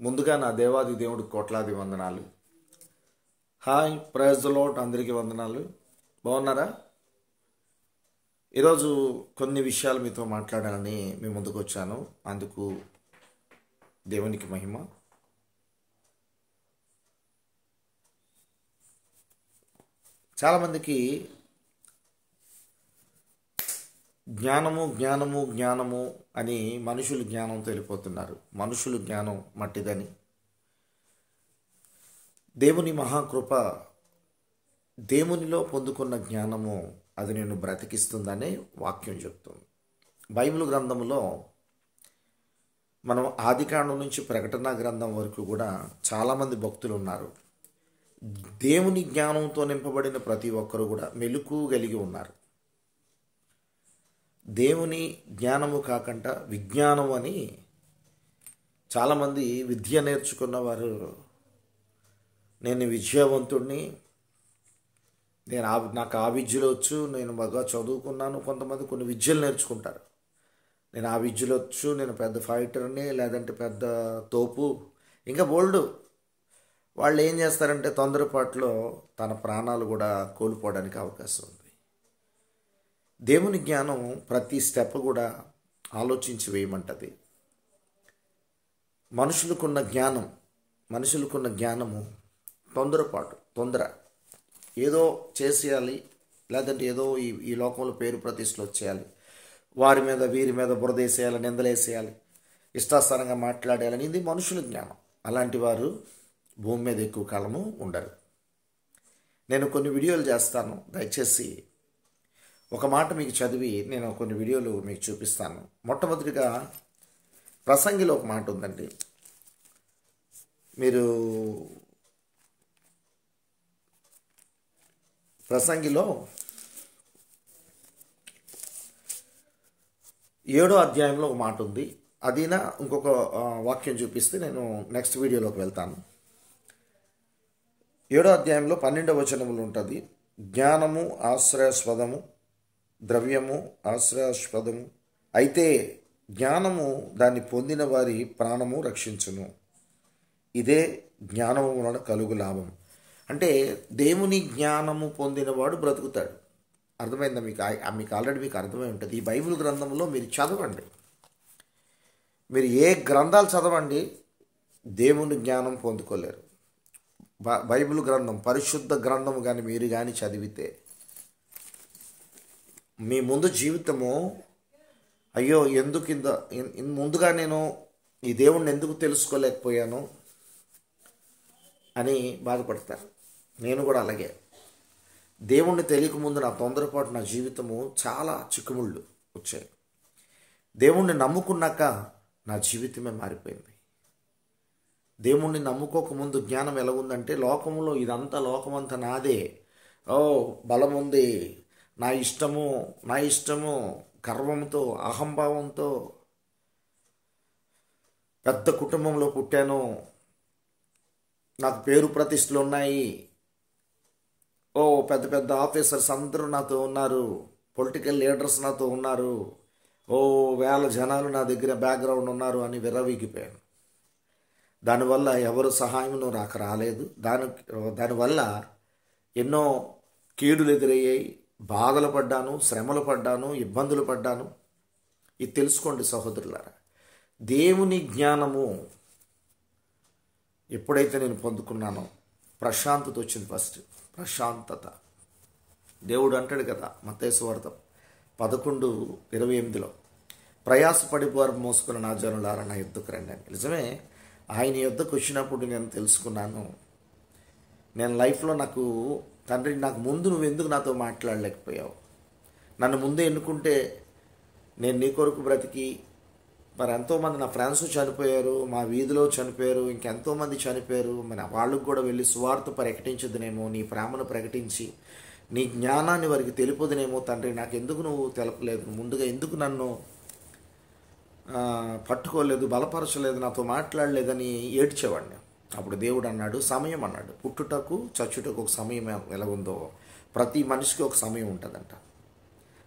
ముందుగా నా దేవాది దేవుడికి కోట్లాది వందనాలు. Hi, praise the lord. అందరికీ వందనాలు. బాగున్నారా? ఈరోజు కొన్ని విషయాలు మీతో మాట్లాడాలని మీ ముందుకు వచ్చాను. అందుకు దేవునికి మహిమ. చాలామందికి జ్ఞానము జ్ఞానము జ్ఞానము అని మనుషులు జ్ఞానంతో వెళ్ళిపోతున్నారు. మనుషులు జ్ఞానం మట్టిదని, దేవుని మహాకృప, దేవునిలో పొందుకున్న జ్ఞానము అది నేను బ్రతికిస్తుందనే వాక్యం చెప్తుంది. బైబిల్ గ్రంథంలో మనం ఆదికాండం నుంచి ప్రకటన గ్రంథం వరకు కూడా చాలామంది భక్తులు ఉన్నారు. దేవుని జ్ఞానంతో నింపబడిన ప్రతి ఒక్కరు కూడా మెలకువ కలిగి ఉన్నారు. దేవుని జ్ఞానము కాకుండా విజ్ఞానం అని చాలామంది విద్య నేర్చుకున్నవారు, నేను విద్యావంతుడిని, నాకు ఆ విద్యలో వచ్చు, నేను బాగా చదువుకున్నాను. కొంతమంది కొన్ని విద్యలు నేర్చుకుంటారు. నేను ఆ విద్యలో వచ్చు, నేను పెద్ద ఫైటర్ని, లేదంటే పెద్ద తోపు, ఇంకా బోల్డ్. వాళ్ళు ఏం చేస్తారంటే తొందరపాటులో తన ప్రాణాలు కూడా కోల్పోవడానికి అవకాశం ఉంది. దేవుని జ్ఞానం ప్రతి స్టెప్ కూడా ఆలోచించి వేయమంటది. మనుషులకున్న జ్ఞానము తొందర ఏదో చేసేయాలి, లేదంటే ఏదో ఈ లోకంలో పేరు ప్రతిష్టలు వచ్చేయాలి, వారి మీద వీరి మీద బురదేసేయాలి, నిందలేసేయాలి, ఇష్టాస్థానంగా మాట్లాడేయాలని, ఇది మనుషుల జ్ఞానం. అలాంటి వారు భూమి మీద ఎక్కువ కాలము ఉండరు. నేను కొన్ని వీడియోలు చేస్తాను. దయచేసి ఒక మాట మీకు చదివి నేను కొన్ని వీడియోలు మీకు చూపిస్తాను. మొట్టమొదటిగా ప్రసంగిలో ఒక మాట ఉందండి. మీరు ప్రసంగిలో 7వ అధ్యాయంలో ఒక మాట ఉంది. అదినా ఇంకొక వాక్యం చూపిస్తే నేను నెక్స్ట్ వీడియోలోకి వెళ్తాను. 7వ అధ్యాయంలో 12వ వచనములు ఉంటుంది. జ్ఞానము ఆశ్రయాస్పదము, ద్రవ్యము ఆశ్రయాస్పదము, అయితే జ్ఞానము దాన్ని పొందిన వారి ప్రాణము రక్షించును. ఇదే జ్ఞానము వలన కలుగు లాభం. అంటే దేవుని జ్ఞానము పొందినవాడు బ్రతుకుతాడు. అర్థమైందా మీకు ఆల్రెడీ మీకు అర్థమై ఉంటుంది. ఈ బైబిల్ గ్రంథంలో మీరు చదవండి, మీరు ఏ గ్రంథాలు చదవండి, దేవుని జ్ఞానం పొందుకోలేరు. బైబిల్ గ్రంథం, పరిశుద్ధ గ్రంథము కానీ మీరు కానీ చదివితే మీ ముందు జీవితము, అయ్యో ఎందుకు ముందుగా నేను ఈ దేవుణ్ణి ఎందుకు తెలుసుకోలేకపోయాను అని బాధపడతారు. నేను కూడా అలాగే. దేవుణ్ణి తెలియకముందు నా తొందరపాటు, నా జీవితము చాలా చిక్కుముళ్ళు వచ్చాయి. దేవుణ్ణి నమ్ముకున్నాక నా జీవితమే మారిపోయింది. దేవుణ్ణి నమ్ముకోకముందు జ్ఞానం ఎలా ఉందంటే, లోకములో ఇదంతా లోకమంతా నాదే, బలం ఉంది, నా ఇష్టము, గర్వంతో, అహంభావంతో, పెద్ద కుటుంబంలో పుట్టాను, నాకు పేరు ప్రతిష్టలు ఉన్నాయి, పెద్ద పెద్ద ఆఫీసర్స్ అందరూ నాతో ఉన్నారు, పొలిటికల్ లీడర్స్ నాతో ఉన్నారు, వేల జనాలు నా దగ్గర బ్యాక్గ్రౌండ్ ఉన్నారు అని విర్రవీగిపోయాను. దానివల్ల ఎవరు సహాయం నాకు రాలేదు. దానివల్ల ఎన్నో కీడులు ఎదురయ్యాయి, బాధలు పడ్డాను, శ్రమలు పడ్డాను, ఇబ్బందులు పడ్డాను. ఇది తెలుసుకోండి సహోదరులారా. దేవుని జ్ఞానము ఎప్పుడైతే నేను పొందుకున్నానో ప్రశాంతత వచ్చింది. ఫస్ట్ ప్రశాంతత. దేవుడు అంటాడు కదా మత్తయి సువార్త 11:28, ప్రయాసపడి భారం మోసుకున్న నా జనులారా నా యుద్ధకు రండి అని. నిజమే, ఆయన యుద్ధకు వచ్చినప్పుడు నేను తెలుసుకున్నాను, నేను లైఫ్లో తండ్రి నాకు ముందు నువ్వు ఎందుకు నాతో మాట్లాడలేకపోయావు, నన్ను ముందే ఎన్నుకుంటే నేను నీ కొరకు బ్రతికి, మరి ఎంతోమంది నా ఫ్రెండ్స్ చనిపోయారు, మా వీధిలో చనిపోయారు, ఇంకెంతోమంది చనిపోయారు, మరి వాళ్ళకు కూడా వెళ్ళి సువార్త ప్రకటించదునేమో, నీ ప్రేమను ప్రకటించి నీ జ్ఞానాన్ని వారికి తెలుపుదునేమో తండ్రి, నాకు ఎందుకు నువ్వు తెలపలేదు, ముందుగా ఎందుకు నన్ను పట్టుకోలేదు, బలపరచలేదు, నాతో మాట్లాడలేదని ఏడ్చేవాడిని. అప్పుడు దేవుడు అన్నాడు, సమయం అన్నాడు. పుట్టుటకు చచ్చుటకు ఒక సమయం ఎలా ఉందో ప్రతి మనిషికి ఒక సమయం ఉంటుందంట.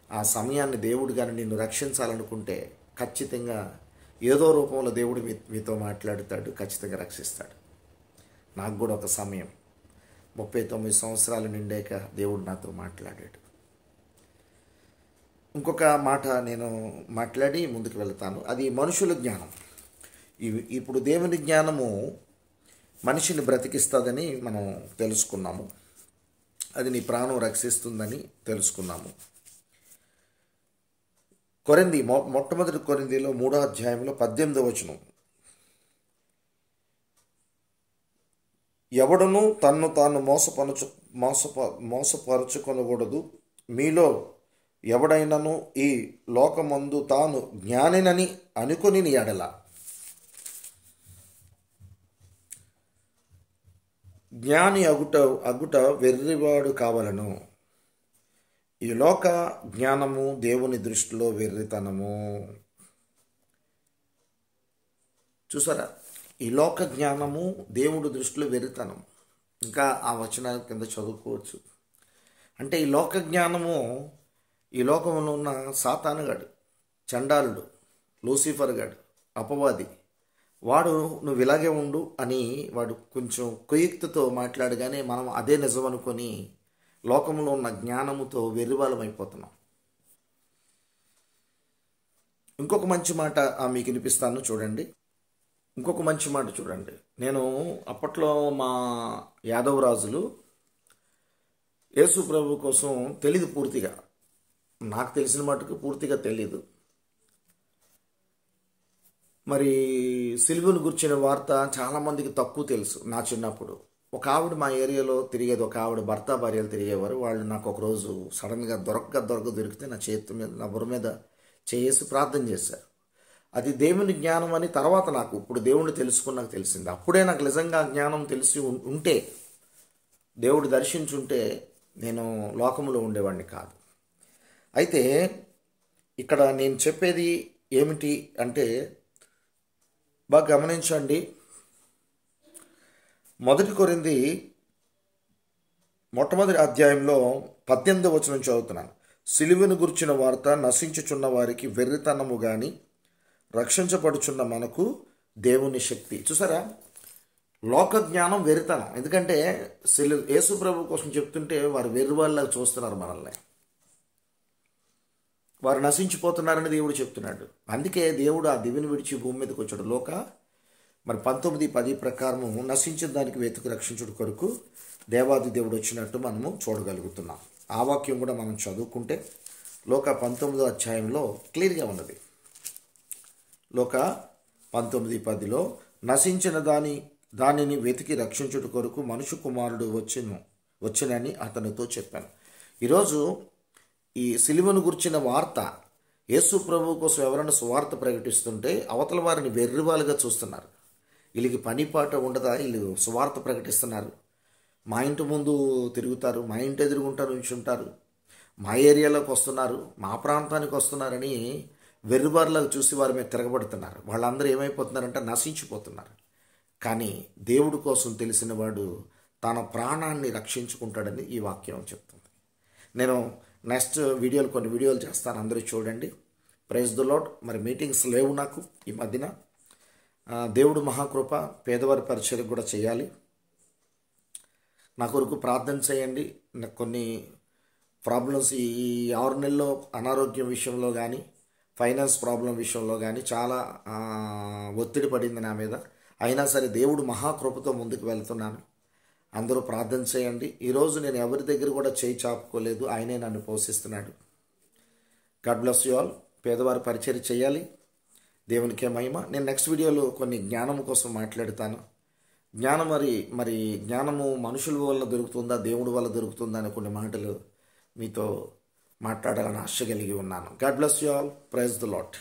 ఆ సమయాన్ని దేవుడు కానీ నిన్ను రక్షించాలనుకుంటే ఖచ్చితంగా ఏదో రూపంలో దేవుడు మీతో మాట్లాడుతాడు, ఖచ్చితంగా రక్షిస్తాడు. నాకు కూడా ఒక సమయం 39 సంవత్సరాలు నిండాక దేవుడు నాతో మాట్లాడాడు. ఇంకొక మాట నేను మాట్లాడి ముందుకు వెళ్తాను. అది మనుషుల జ్ఞానం. ఇప్పుడు దేవుని జ్ఞానము మనిషిని బ్రతికిస్తుందని మనం తెలుసుకున్నాము. అది నీ ప్రాణం రక్షిస్తుందని తెలుసుకున్నాము. మొట్టమొదటి కొరింథీలో 3వ అధ్యాయంలో 18వ వచనం, ఎవడును తన్ను తాను మోసపరచుకొనకూడదు. మీలో ఎవడైనను ఈ లోకమందు తాను జ్ఞానినని అనుకొని ఎడల జ్ఞాని అగుట వెర్రివాడు కావలను. ఈ లోక జ్ఞానము దేవుని దృష్టిలో వెర్రితనము. చూసారా, ఈ లోక జ్ఞానము దేవుడి దృష్టిలో వెర్రితనం. ఇంకా ఆ వచనాల కింద చదువుకోవచ్చు. అంటే ఈ లోక జ్ఞానము, ఈ లోకంలో ఉన్న సాతానుగాడు, చండాలుడు, లూసిఫర్ గాడు, అపవాది, వాడు నువ్వు ఇలాగే ఉండు అని వాడు కొంచెం కుయుక్తితో మాట్లాడగానే మనం అదే నిజం అనుకొని లోకంలో ఉన్న జ్ఞానముతో వెర్రివాళ్ళం అయిపోతున్నాం. ఇంకొక మంచి మాట మీకు వినిపిస్తాను చూడండి. ఇంకొక మంచి మాట చూడండి. నేను అప్పట్లో మా యాదవ రాజులు యేసు ప్రభు కోసం తెలీదు పూర్తిగా, నాకు తెలిసిన మటుకు పూర్తిగా తెలీదు. మరి సిలువను గుర్చిన వార్త చాలామందికి తక్కువ తెలుసు. నా చిన్నప్పుడు ఒక ఆవిడ మా ఏరియాలో తిరిగేది, ఒక ఆవిడ భర్త భార్యలు తిరిగేవారు. వాళ్ళు నాకు ఒకరోజు సడన్గా దొరికితే నా చేతి మీద, నా బుర్ర మీద చేసి ప్రార్థన చేశారు. అది దేవుని జ్ఞానం అని తర్వాత నాకు ఇప్పుడు దేవుణ్ణి తెలుసుకున్నాక తెలిసింది. అప్పుడే నాకు నిజంగా జ్ఞానం తెలిసి ఉంటే, దేవుడు దర్శించుంటే నేను లోకంలో ఉండేవాడిని కాదు. అయితే ఇక్కడ నేను చెప్పేది ఏమిటి అంటే బాగా గమనించండి. 1 కొరింథీ మొట్టమొదటి అధ్యాయంలో 18వ వచనం చదువుతున్నాను. సిలువను గుర్చిన వార్త నశించుచున్న వారికి వెర్రితనము గాని రక్షించబడుచున్న మనకు దేవుని శక్తి. చూసారా, లోక జ్ఞానం వెర్రితనం. ఎందుకంటే యేసు ప్రభు కోసం చెప్తుంటే వారు వెర్రి వాళ్ళగా చూస్తున్నారు మనల్ని, వారు నశించిపోతున్నారని దేవుడు చెప్తున్నాడు. అందుకే దేవుడు ఆ దివిని విడిచి భూమి మీదకి వచ్చాడు. మరి 19:10 ప్రకారము నశించిన దానికి వెతుకు రక్షించుడు కొరకు దేవాది దేవుడు వచ్చినట్టు మనము చూడగలుగుతున్నాం. ఆ వాక్యం కూడా మనం చదువుకుంటే లోక 19వ అధ్యాయంలో క్లియర్గా ఉన్నది. లోక 19:10లో నశించిన దానిని వెతికి రక్షించుట కొరకు మనుష్య కుమారుడు వచ్చినని అతనితో చెప్పాను. ఈరోజు ఈ సిలువను గుర్చిన వార్త, యేసు ప్రభు కోసం ఎవరైనా సువార్త ప్రకటిస్తుంటే అవతల వారిని వెర్రివాళ్ళుగా చూస్తున్నారు. వీళ్ళకి పనిపాట ఉండదా, వీళ్ళు సువార్త ప్రకటిస్తున్నారు, మా ఇంటి ముందు తిరుగుతారు, మా ఇంటి ఎదురుగుంటారు ఉంచుంటారు, మా ఏరియాలోకి వస్తున్నారు, మా ప్రాంతానికి వస్తున్నారని వెర్రిబారులాగా చూసి వారి మీద తిరగబడుతున్నారు. వాళ్ళందరూ ఏమైపోతున్నారంటే నశించిపోతున్నారు. కానీ దేవుడి కోసం తెలిసిన వాడు తన ప్రాణాన్ని రక్షించుకుంటాడని ఈ వాక్యం చెప్తుంది. నేను నెక్స్ట్ వీడియోలు కొన్ని వీడియోలు చేస్తాను, అందరూ చూడండి. Praise the lord. మరి మీటింగ్స్ లేవు నాకు ఈ మధ్యన. దేవుడు మహాకృప, పేదవారి పరిచయం కూడా చేయాలి. నా కొరకు ప్రార్థన చేయండి. నాకు కొన్ని ప్రాబ్లమ్స్ ఈ 6 నెలల్లో అనారోగ్యం విషయంలో కానీ, ఫైనాన్స్ ప్రాబ్లం విషయంలో కానీ చాలా ఒత్తిడి పడింది నా మీద. అయినా సరే దేవుడు మహాకృపతో ముందుకు వెళ్తున్నాను. అందరూ ప్రార్థన చేయండి. ఈరోజు నేను ఎవరి దగ్గర కూడా చేయి చాపుకోలేదు, ఆయనే నన్ను పోషిస్తున్నాడు. God bless you all. పేదవారి పరిచయం చేయాలి, దేవునికే మహిమ. నేను నెక్స్ట్ వీడియోలో కొన్ని జ్ఞానం కోసం మాట్లాడతాను. జ్ఞానం మరి జ్ఞానము మనుషుల వల్ల దొరుకుతుందా, దేవుడి వల్ల దొరుకుతుందా అనే కొన్ని మాటలు మీతో మాట్లాడాలని ఆశ కలిగి ఉన్నాను. God bless you all. Praise the lord.